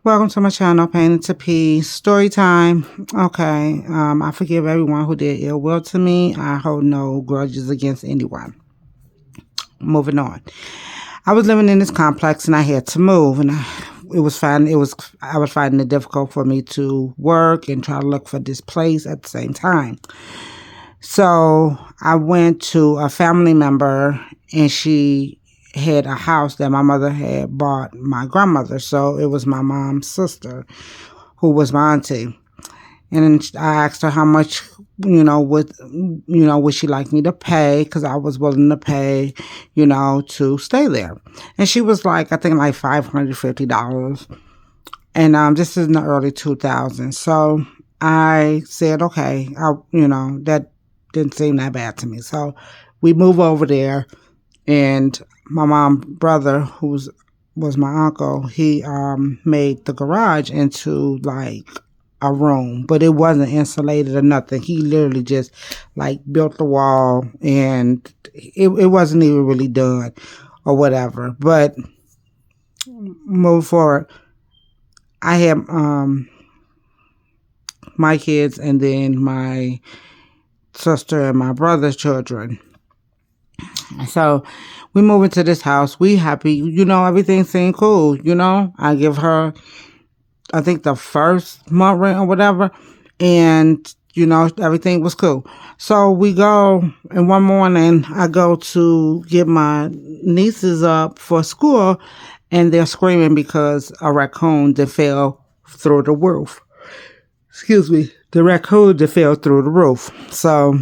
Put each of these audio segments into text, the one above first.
Welcome to my channel, Pain into Peace. Story time. Okay, I forgive everyone who did ill will to me. I hold no grudges against anyone. Moving on. I was living in this complex and I had to move, and I was finding it difficult for me to work and try to look for this place at the same time. So I went to a family member, and she had a house that my mother had bought my grandmother. So it was my mom's sister, who was my auntie. And then I asked her how much, would she like me to pay? Because I was willing to pay, to stay there. And she was like, I think like $550. And this is in the early 2000s. So I said, okay, that didn't seem that bad to me. So we move over there, and my mom's brother, who was my uncle, he made the garage into like a room, but it wasn't insulated or nothing. He literally just like built the wall, and it wasn't even really done or whatever. But moving forward, I had my kids and then my sister and my brother's children. So we move into this house. We happy, everything seemed cool. I give her, I think, the first month rent or whatever, and everything was cool. So we go, and one morning I go to get my nieces up for school, and they're screaming because a raccoon that fell through the roof. Excuse me, the raccoon that fell through the roof. So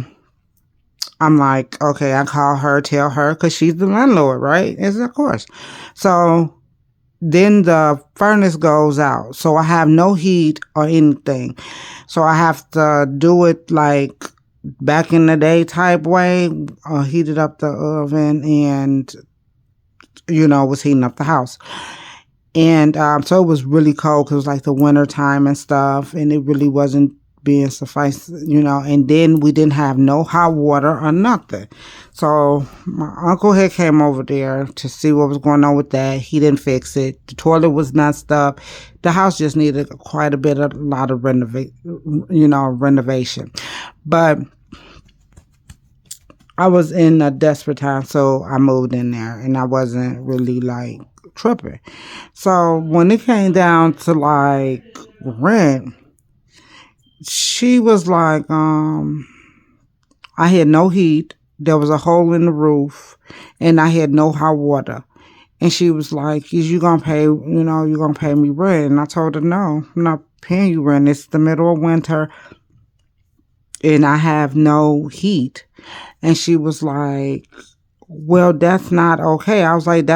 I'm like, okay, I call her, tell her, because she's the landlord, right? Yes, of course. So then the furnace goes out. So I have no heat or anything. So I have to do it like back in the day type way, heated up the oven and, was heating up the house. And so it was really cold because it was like the winter time and stuff, and it really wasn't being suffice, and then we didn't have no hot water or nothing. So my uncle had came over there to see what was going on with that. He didn't fix it. The toilet was messed up. The house just needed quite a lot of renovation. But I was in a desperate time, so I moved in there, and I wasn't really like tripping. So when it came down to like rent, she was like, I had no heat. There was a hole in the roof, and I had no hot water. And she was like, is you gonna pay, you're gonna pay me rent? And I told her, no, I'm not paying you rent. It's the middle of winter, and I have no heat. And she was like, well, that's not okay. I was like,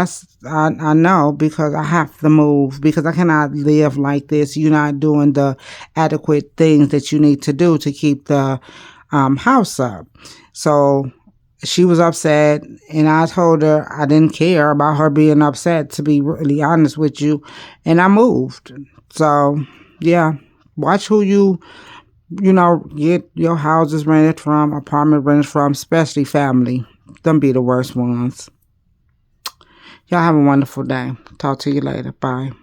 I know, because I have to move, because I cannot live like this. You're not doing the adequate things that you need to do to keep the house up. So she was upset, and I told her I didn't care about her being upset, to be really honest with you, and I moved. So yeah, watch who you get your houses rented from, apartment rented from, especially family. Them be the worst ones. Y'all have a wonderful day. Talk to you later. Bye.